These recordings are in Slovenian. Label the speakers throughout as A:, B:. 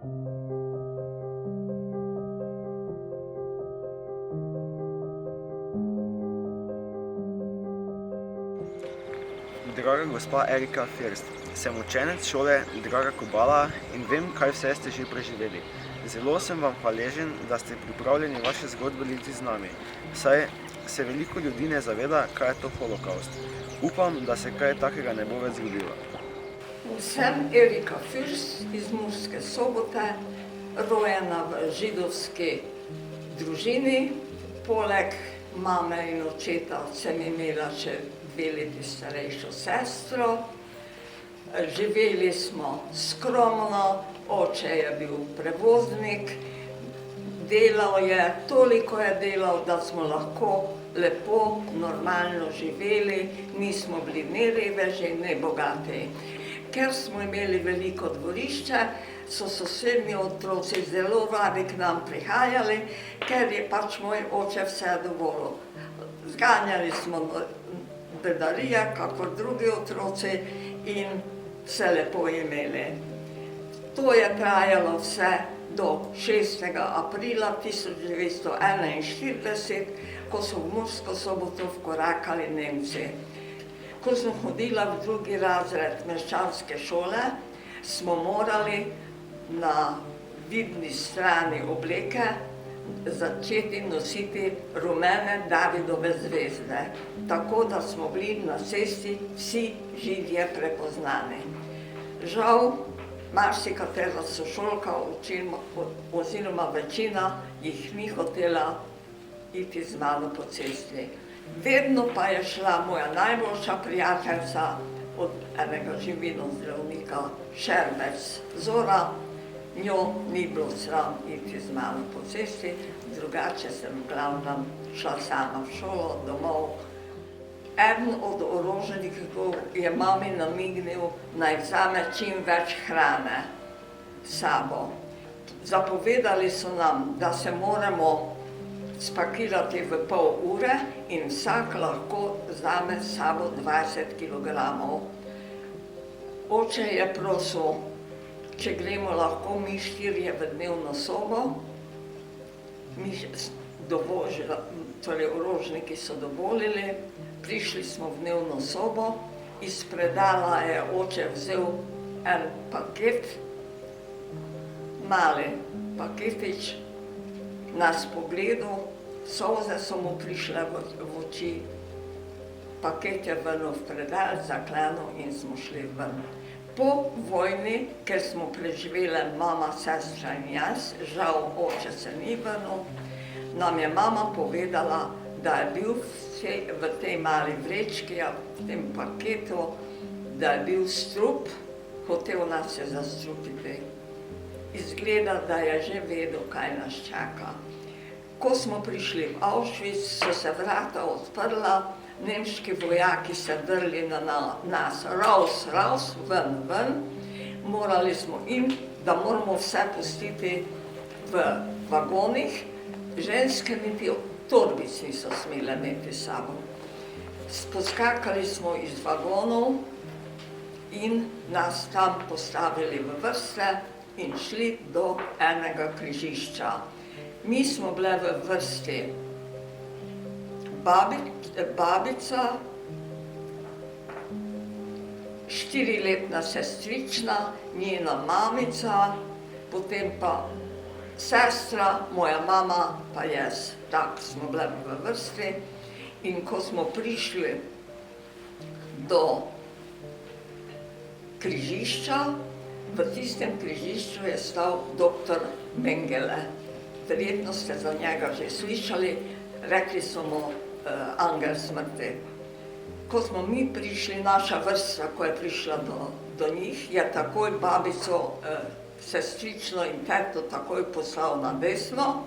A: Draga gospa Erika First, sem učenec šole Draga Kobala in vem, kaj vse ste že preživeli. Zelo sem vam hvaležen, da ste pripravljeni vaše zgodbe deliti z nami, saj se veliko ljudi ne zaveda, kaj je to holokavst. Upam, da se kaj takega ne bo več zgodilo.
B: Sem Erika First iz Murske Sobote, rojena v židovski družini. Poleg mame in očeta sem imela še 2 leti starejšo sestro. Živeli smo skromno, oče je bil prevoznik, delal je, toliko je delal, da smo lahko lepo, normalno živeli, nismo bili ne reveži, ne bogati. Ker smo imeli veliko dvorišče, so sosednji otroci zelo radi k nam prihajali, ker je pač moj oče vse dovolil. Zganjali smo bedarije, kakor drugi otroci, in se lepo imeli. To je trajalo vse do 6. aprila 1941, ko so v Mursko Soboto vkorakali Nemci. Ko sem hodila v 2. razred meščanske šole, smo morali na vidni strani obleke začeti nositi rumene Davidove zvezde, tako da smo bili na cesti vsi Židje prepoznani. Žal, marsikatera sošolka oziroma večina jih ni hotela iti z mano po cesti. Vedno pa je šla moja najboljša prijateljica od enega živinozdravnika, Šerbec Zora. Njo ni bilo sram iti z mano po cesti, drugače sem v glavnem šla sama v šolo, domov. Eden od orožnikov je mami namignil, naj vzame čim več hrane s sabo. Zapovedali so nam, da se moramo spakirati v pol ure in vsak lahko vzame s sabo 20 kilogramov. Oče je prosil, če gremo lahko mi 4 v dnevno sobo. Torej orožniki so dovolili, prišli smo v dnevno sobo, iz predala je oče vzel en paket, mali paketič, nas pogledal, solze so mu prišle v oči, paket je vrnil v predal, zaklenil in smo šli ven. Po vojni, ker smo preživeli mama, sestra in jaz, žal oče se ni vrnil, nam je mama povedala, da je bil v tej mali vrečki, v tem paketu, da je bil strup, hotel nas je zastrupiti. Izgleda, da je že vedel, kaj nas čaka. Ko smo prišli v Auschwitz, so se vrata odprla, nemški vojaki se drli na nas, raus, raus, ven, ven. Morali smo da moramo vse pustiti v vagonih, ženske niti torbic niso smele imeti s sabo. Poskakali smo iz vagonov in nas tam postavili v vrste in šli do enega križišča. Mi smo bile v vrsti babica, 4-letna sestrična, njena mamica, potem pa sestra, moja mama pa jaz. Tako smo bile v vrsti in ko smo prišli do križišča, v tistem križišču je stal doktor Mengele. Verjetno ste za njega že slišali, rekli so mu angel smrti. Ko smo mi prišli, naša vrsta, ko je prišla do njih, je takoj babico, sestrično in teto takoj poslal na desno,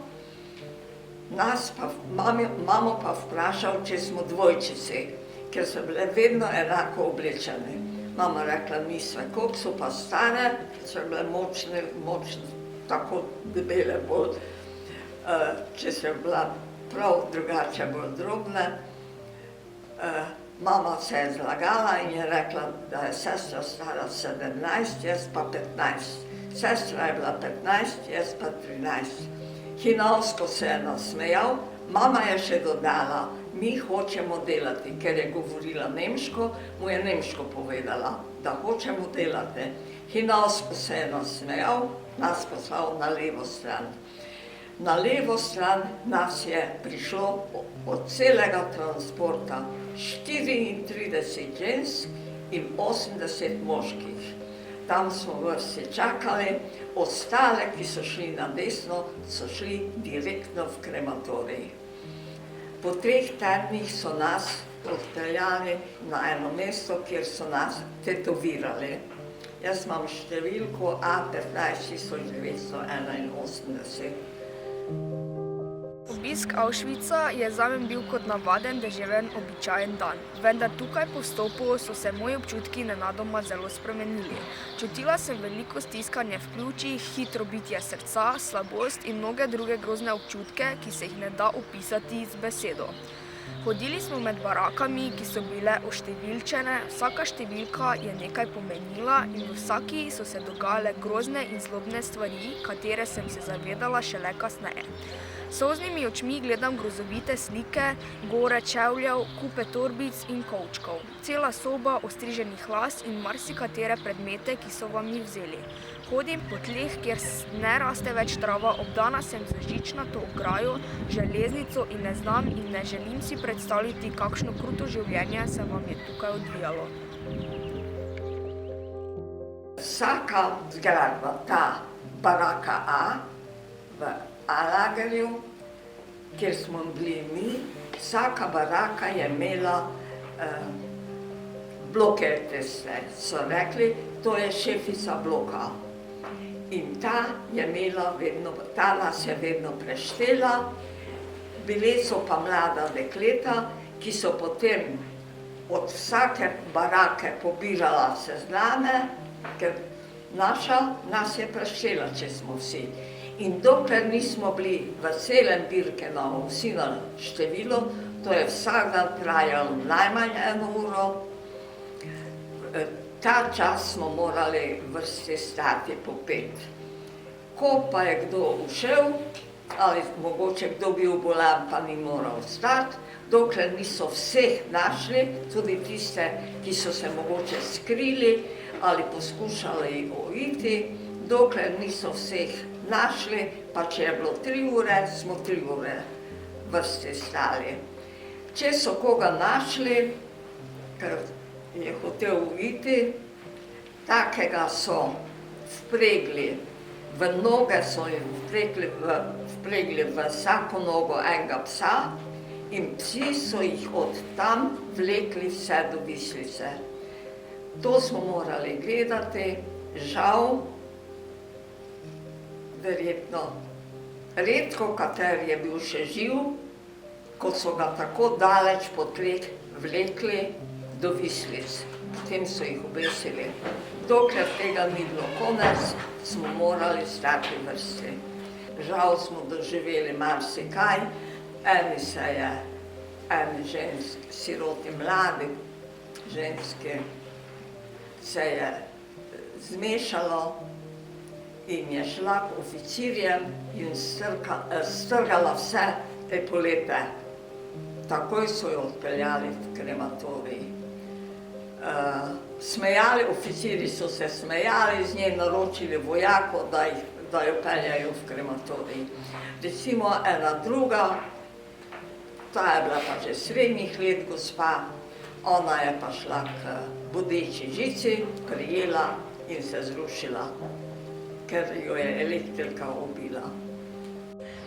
B: mamo pa vprašal, če smo dvojčici, ker so bile vedno enako oblečene. Mama rekla, mi sve, koliko so pa stare, so bile močne, tako debele bolj, če so bila prav drugače bolj drobne. Mama se je zlagala in je rekla, da je sestra stara 17, jaz pa 15. Sestra je bila 15, jaz pa 13. Hinavsko se je nasmejal, mama je še dodala, mi hočemo delati, ker je govorila nemško, mu je nemško povedala, da hočemo delati. Hinavsko se je nasmejal, nas poslal na levo stran. Na levo stran nas je prišlo od celega transporta 34 žensk in 80 moških. Tam smo vrsti čakali, ostale, ki so šli na desno, so šli direktno v krematorij. Po 3 tednih so nas odpeljali na eno mesto, kjer so nas tetovirali. Jaz imam številko A15981.
C: Obisk Auschwitza je zame bil kot navaden, deževen, običajen dan. Vendar tukaj po vstopu so se moji občutki nenadoma zelo spremenili. Čutila sem veliko stiskanje v pljučih, hitro bitje srca, slabost in mnoge druge grozne občutke, ki se jih ne da opisati z besedo. Hodili smo med barakami, ki so bile oštevilčene, vsaka številka je nekaj pomenila in v vsaki so se dogajale grozne in zlobne stvari, katere sem se zavedala šele kasneje. S solznimi očmi gledam grozovite slike, gore čevljev, kupe torbic in kovčkov. Cela soba ostriženih las in marsikatere predmete, ki so vam jih vzeli. Hodim po tleh, kjer ne raste več trava, obdana sem z žičnato ograjo, železnico in ne znam in ne želim si predstavljati, kakšno kruto življenje se vam je tukaj odvijalo.
B: Vsaka zgradba, ta baraka A v A-lagerju, kjer smo bili mi, vsaka baraka je imela blokerteste, so rekli, to je šefica bloka. In ta nas je vedno preštela, bile so pa mlada dekleta, ki so potem od vsake barake pobirala sezname, ker nas je preštela, če smo vsi. In dokler nismo bili v celem Birkenau vsi na število, to je vsak dan trajalo najmanj 1 uro, ta čas smo morali vrsti stati po 5. Ko pa je kdo ušel, ali mogoče kdo bil bolan, pa ni moral stati, dokler niso vseh našli, tudi tiste, ki so se mogoče skrili ali poskušali uiti, dokler niso vseh našli, pa če je bilo 3 ure, smo 3 ure vrsti stali. Če so koga našli, ker je hotel uiti, takega so vpregli, v noge so jim vpregli v vsako nogo enega psa in psi so jih od tam vlekli vse do vislice. To smo morali gledati, žal, verjetno, redko kateri je bil še živ, ko so ga tako daleč po tleh vlekli do vislic. Potem so jih obesili. Dokler tega ni bilo konec, smo morali stati v vrsti. Žal smo doživeli marsikaj, eni ženski, siroti mladi ženski, se je zmešalo in je šla k oficirjem in strgala vse epolete. Takoj so jo odpeljali v krematorij. Oficirji so se smejali, z nje naročili vojako, da jo peljajo v krematorij. Recimo ena druga, ta je bila pa že srednjih let gospa, ona je pa šla k bodeči žici, prijela in se zrušila, ker jo je elektrika ubila.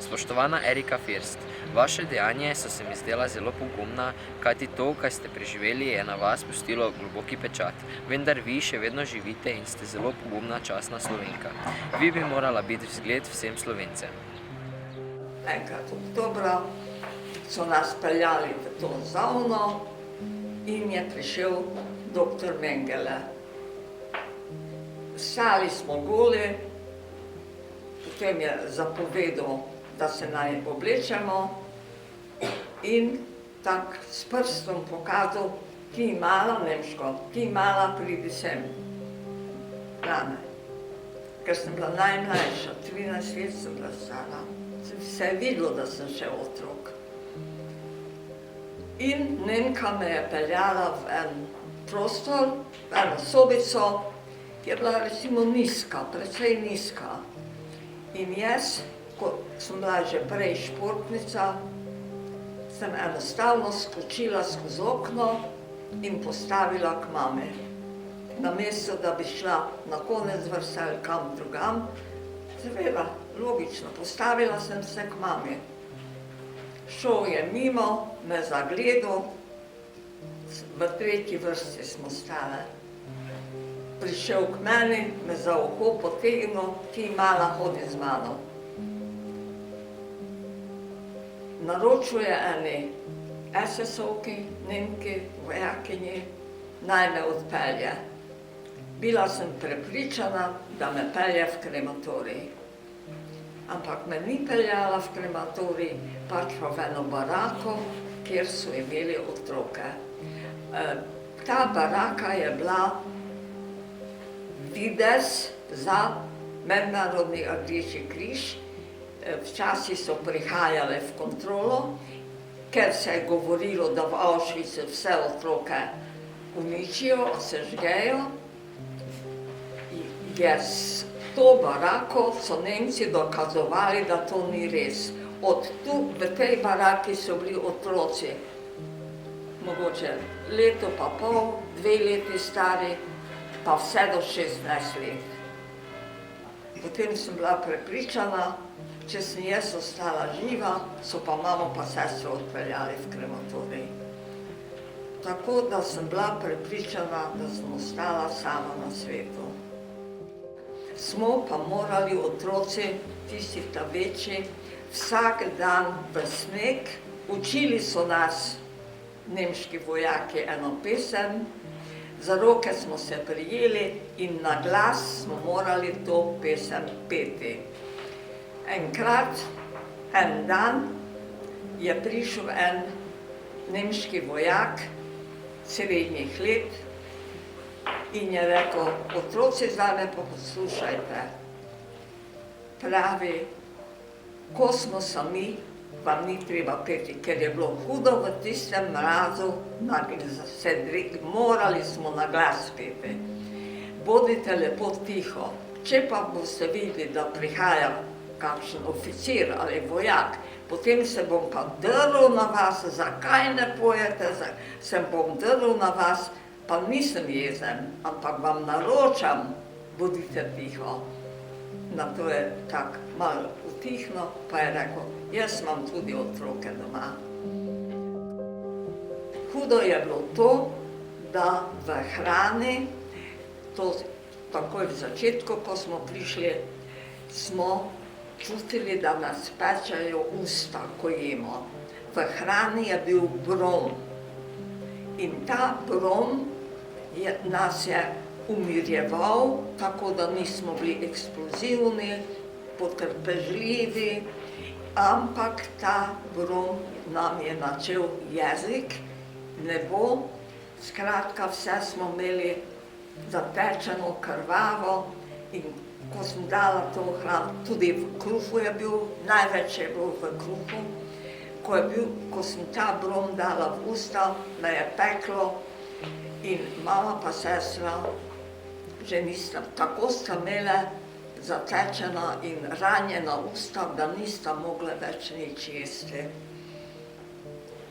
D: Spoštovana Erika First, vaše dejanje so se mi zdela zelo pogumna, kajti to, kar ste preživeli, je na vas pustilo globoki pečat. Vendar vi še vedno živite in ste zelo pogumna, častna Slovenka. Vi bi morala biti vzgled vsem Slovencem.
B: Enkrat oktobra so nas peljali v to zavno in je prišel doktor Mengele. Stali smo goli, potem je zapovedal, da se naj oblečemo in tak s prstom pokazal, ti mala nemško, ti mala pridi sem. Rane. ker sem bila najmlajša, 13 let sem bila stara. Se je videlo, da sem še otrok. In Nemka me je peljala v en prostor, v eno sobico, ki je bila recimo nizka, precej nizka. In jaz, ko sem bila že prej športnica, sem enostavno skočila skozi okno in postavila k mami. Namesto, da bi šla na konec vrste ali kam drugam, seveda, logično, postavila sem se k mami. Šel je mimo, me zagledal, v tretji vrsti smo stale. Prišel k meni, me za uho potegnil, ti mala hodi z mano. Naročuje eni SS-ovki, Nemki, vojakinji, naj me odpelje. Bila sem prepričana, da me pelje v krematorij. Ampak me ni peljala v krematorij, pač pa v eno barako, kjer so imeli otroke. Ta baraka je bila videz za Mednarodni Rdeči križ. Včasih so prihajale v kontrolo, ker se je govorilo, da v Auschwitzu vse otroke uničijo, sežgejo. S to barako so Nemci dokazovali, da to ni res. Od tu, v tej baraki so bili otroci, mogoče leto pa pol, 2 leti stari, pa vse do 16 let. Potem sem bila prepričana, če sem jaz ostala živa, so pa mamo pa sestro odpeljali v krematorij. Tako da sem bila prepričana, da sem ostala sama na svetu. Smo pa morali otroci, tisti ta večji, vsak dan v sneg. Učili so nas, nemški vojaki, eno pesem, za roke smo se prijeli in na glas smo morali to pesem peti. Enkrat, en dan, je prišel en nemški vojak srednjih let in je rekel, otroci, zdaj me pa poslušajte. Pravi, ko smo sami, vam ni treba peti, ker je bilo hudo v tistem mrazu, morali smo na glas peti. Bodite lepo tiho, če pa boste videli, da prihaja kakšen oficir ali vojak, potem se bom pa drl na vas, zakaj ne pojete, se bom drl na vas, pa nisem jezen, ampak vam naročam, bodite tiho. Na to je tak malo utihno, pa je rekel, jaz imam tudi otroke doma. Hudo je bilo to, da v hrani, to takoj v začetku, ko smo prišli, smo čutili, da nas pečejo usta, ko jemo. V hrani je bil brom in ta brom nas je umirjeval, tako da nismo bili eksplozivni, potrpežljivi, ampak ta brom nam je načel jezik, nebo, skratka vse smo imeli zatečeno, krvavo in ko sem dala to hrano, tudi v kruhu je bil, največ je bilo v kruhu, ko sem ta brom dala v usta, me je peklo in mama pa sestra, že nista, tako sta imele zatečena in ranjena usta, da nista mogle več nič jesti.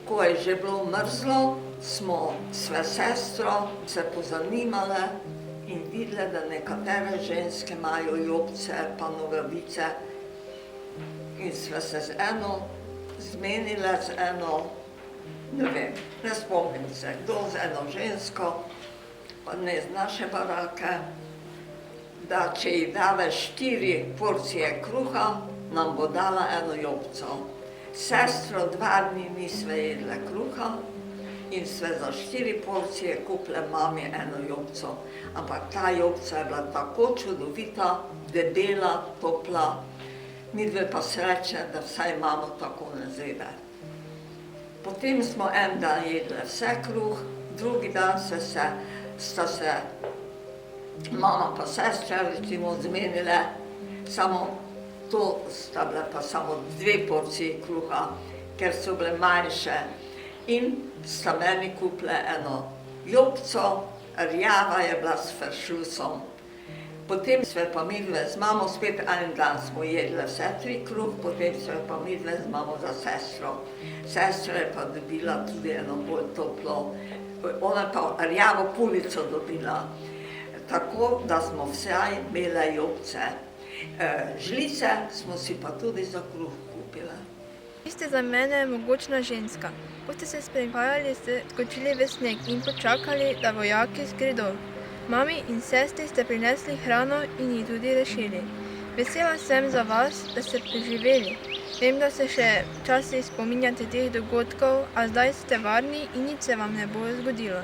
B: Ko je že bilo mrzlo, smo s sestro se pozanimale in videle, da nekatere ženske imajo jopce pa nogavice in sva se zmenile z eno, ne vem, ne spomnim se, kdo z eno žensko, pa ne z naše barake, da če ji dave 4 porcije kruha, nam bo dala eno jopco. Sestro 2 dni nisva jedle kruha in sve za 4 porcije kupile mami eno jopco. Ampak ta jopca je bila tako čudovita, debela, topla, midve pa sreče, da vsaj mamo tako ne zebe. Potem smo en dan jedle vse kruh, drugi dan sta se Mama pa sestra recimo zmenile, samo to sta bile pa samo 2 porcije kruha, ker so bile manjše. In sta meni kupile eno jopco, rjava je bila s fršusom. Potem sve pa midve z mamo, spet en dan smo jedle vse 3 kruh, potem sve pa midve z mamo za sestro. Sestra je pa dobila tudi eno bolj toplo, ona pa rjavo pulico dobila. Tako da smo vsaj imele jopce. Žlice smo si pa tudi za kruh kupile.
E: Vi ste za mene mogočna ženska. Ko ste se sprehajali, ste skočili v sneg in počakali, da vojaki gredo. Mami in sestri ste prinesli hrano in jih tudi rešili. Vesela sem za vas, da ste preživeli. Vem, da se še včasih spominjate teh dogodkov, a zdaj ste varni in nič se vam ne bo zgodilo.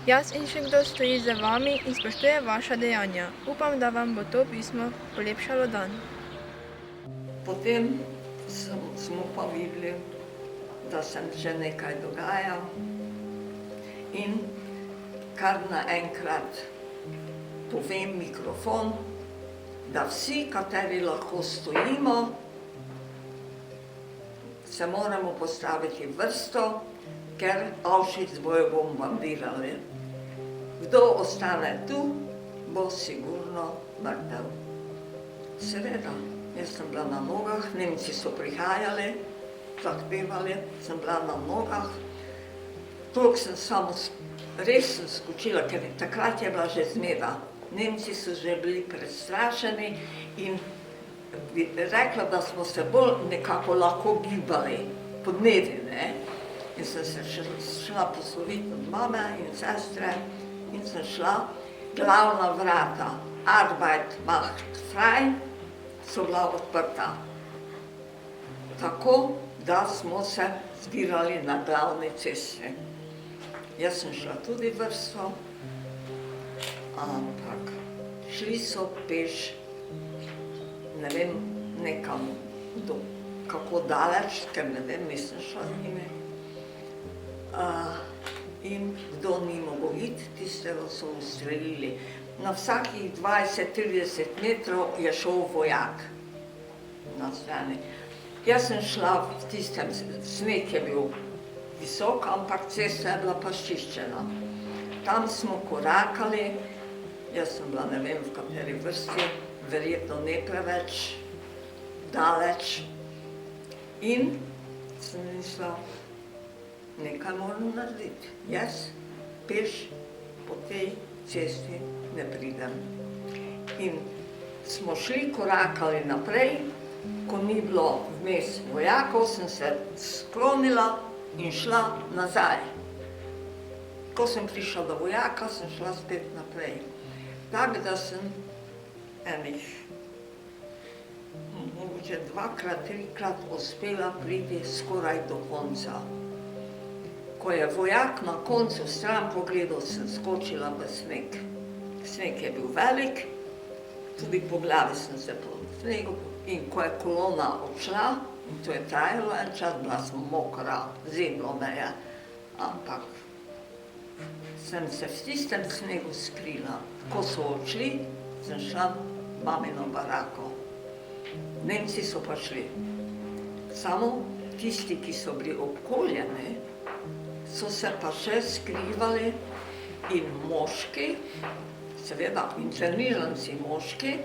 E: Jaz in še kdo stoji za vami in spoštuje vaša dejanja. Upam, da vam bo to pismo polepšalo dan.
B: Potem smo pa videli, da se že nekaj dogaja in kar naenkrat povem mikrofon, da vsi, kateri lahko stojimo, se moramo postaviti v vrsto, ker Auschwitz bojo bombardirali. Kdo ostane tu, bo sigurno mrtev. Seveda, jaz sem bila na nogah, Nemci so prihajali, zahtevali, sem bila na nogah. Toliko sem samo, res sem skočila, ker takrat je bila že zmeda. Nemci so že bili prestrašeni in bi rekla, da smo se bolj nekako lahko gibali po dnevi, ne? In sem se šla posloviti od mame in sestre in sem šla glavna vrata, Arbeit macht frei, so bila odprta. Tako, da smo se zbirali na glavni cesti. Jaz sem šla tudi vrsto, ampak šli so peš, ne vem, nekam, kako daleč, ker ne vem, nisem šla z njimi. In kdo ni mogel iti, tistega so ustrelili. Na vsakih 20-30 metrov je šel vojak na strani. Jaz sem šla v tistem, sneg je bil visok, ampak cesta je bila pa čiščena. Tam smo korakali, jaz sem bila ne vem v kateri vrsti, verjetno ne preveč daleč. In sem mislila, nekaj moram narediti. Jaz peš po tej cesti ne pridem. In smo šli, korakali naprej, ko ni bilo vmes vojakov, sem se sklonila in šla nazaj. Ko sem prišla do vojaka, sem šla spet naprej. Tako da sem enih, mogoče 2-krat, 3-krat uspela priti skoraj do konca. Ko je vojak na koncu stran pogledal, sem skočila v sneg. Sneg je bil velik, tudi po glavi sem se po snegu, in ko je kolona odšla, in to je trajalo en čas, bila sem mokra, zeblo me je, ampak sem se v tistem snegu skrila. Ko so odšli, sem šla v mamino barako. Nemci so pa šli. Samo tisti, ki so bili obkoljeni, so se pa še skrivali in moški, seveda interniranci moški,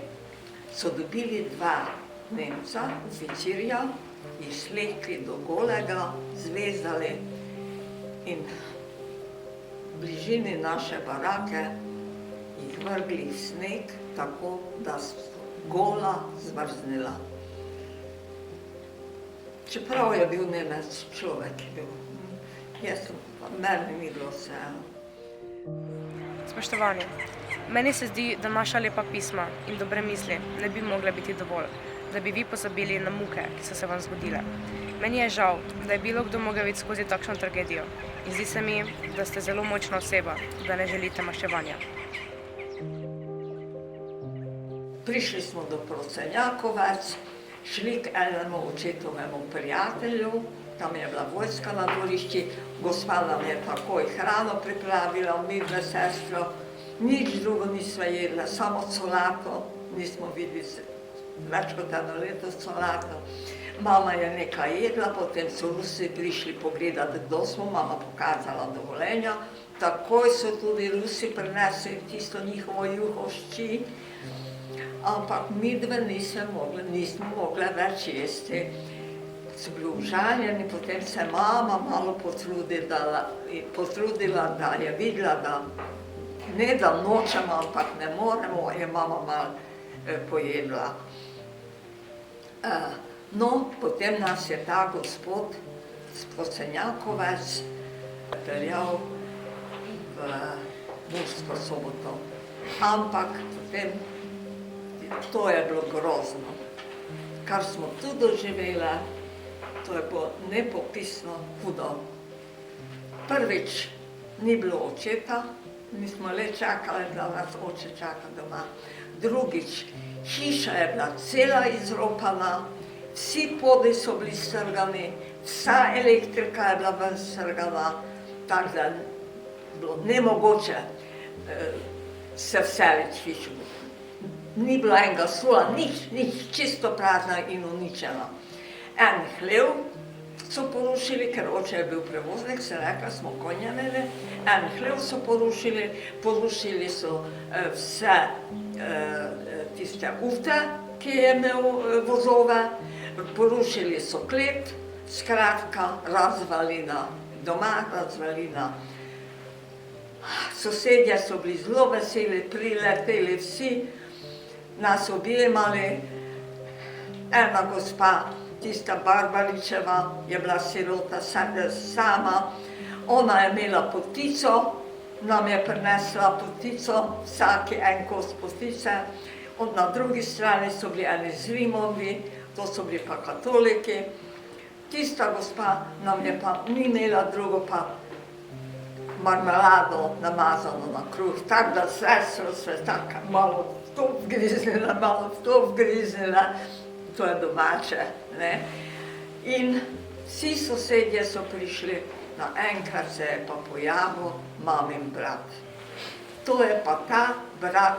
B: so dobili 2 Nemca, oficirja, jih slekli do golega, zvezali in v bližini naše barake jih vrgli v sneg, tako da so gola zmrznila. Čeprav je bil Nemec, človek je bil. Jaz sem pa, meni ni bilo vseeno.
F: Spoštovani, meni se zdi, da naša lepa pisma in dobre misli ne bi mogle biti dovolj, da bi vi pozabili na muke, ki so se vam zgodile. Meni je žal, da je bilo kdo mogel iti skozi takšno tragedijo in zdi se mi, da ste zelo močna oseba, da ne želite maščevanja.
B: Prišli smo do Prosenjakovec, šli k enemu očetovemu prijatelju, tam je bila vojska na dvorišči, gospa nam je takoj hrano pripravila, midve sestro, Nič drugo nismo jedli, samo solato, nismo videli več kot eno leto solato. Mama je nekaj jedla, potem so Rusi prišli pogledati, kdo smo, mama pokazala dovoljenja. Takoj so tudi Rusi prinesli tisto njihovo juhošči, ampak midve nismo mogli več jesti. So bili užaljeni, potem se mama malo potrudila, da je videla, da ne da nočemo, ampak ne moremo, je mama malo pojedla. No, potem nas je ta gospod Sposenjakovec peljal v Mursko Soboto. Ampak potem to je bilo grozno. Kar smo tu doživeli, to je bilo nepopisno hudo. Prvič ni bilo očeta, mi smo le čakali, da nas oče čaka doma. Drugič, hiša je bila cela izropana, vsi podi so bili strgani, vsa elektrika je bila ven strgana, tako da je bilo nemogoče se vseliti v hišo. Ni bilo enega slua, nič, čisto prazna in uničena. En hlev so porušili, ker oče je bil prevoznik, se rekla, smo konje imeli. En hlev so porušili so vse tiste ufte, ki je imel vozove, porušili so klet, skratka, razvalina, doma razvalina. Sosedje so bili zelo veseli, prileteli vsi, nas objemali. Ena gospa, tista Barbaričeva, je bila sirota sama, ona je imela potico, nam je prinesla potico, vsaki en kos potice. Na drugi strani so bili eni Zrimovi, to so bili pa katoliki. Tista gospa nam je pa ni imela drugo pa marmelado namazano na kruh, tako da sestro se tako malo v to vgriznila, malo v to vgriznila, to je domače, ne. In vsi sosedje so prišli, naenkrat se je pa pojavil mamin brat. To je pa ta brat,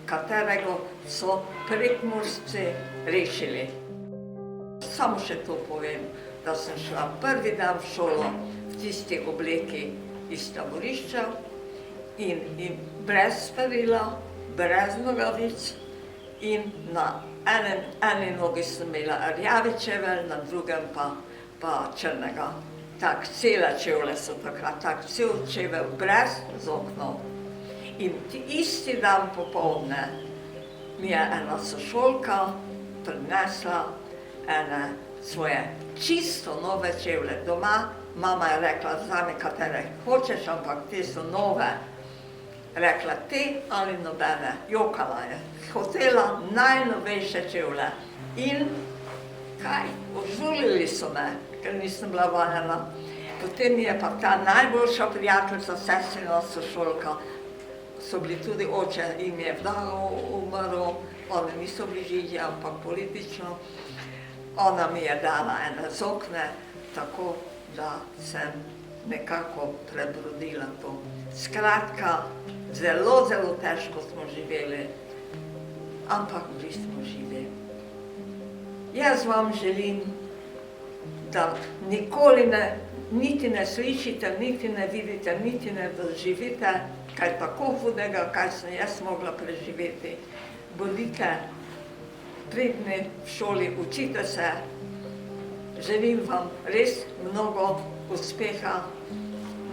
B: katerega so Prekmurci rešili. Samo še to povem, da sem šla prvi dan v šolo v tisti obleki iz taborišča in brez perila, brez nogavic in na eni nogi sem imela rjavi čevelj, na drugem pa črnega. Tak, cele čevlje so takrat, tak cel čevelj brez zoknov. In isti dan popoldne mi je ena sošolka prinesla ene svoje čisto nove čevlje doma. Mama je rekla, vzami katere hočeš, ampak te so nove. Rekla, te ali nobene, jokala je. Hotela najnovejše čevlje. In kaj, ožulili so me, ker nisem bila vajena. Potem je pa ta najboljša prijateljica, sestrina sošolka, so bili tudi oče, jim je vdal umrl, oni niso bili židji, ampak politično. Ona mi je dala ene zokne, tako da sem nekako prebrodila to. Skratka, zelo, zelo težko smo živeli, ampak bili smo živi. Jaz vam želim, da nikoli niti ne slišite, niti ne vidite, niti ne doživite kaj tako hudega, kaj sem jaz mogla preživeti. Bodite pridni v šoli, učite se. Želim vam res mnogo uspeha,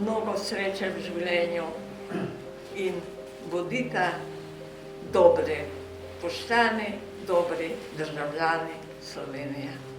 B: mnogo sreče v življenju in bodite dobri, pošteni, dobri državljani Slovenije.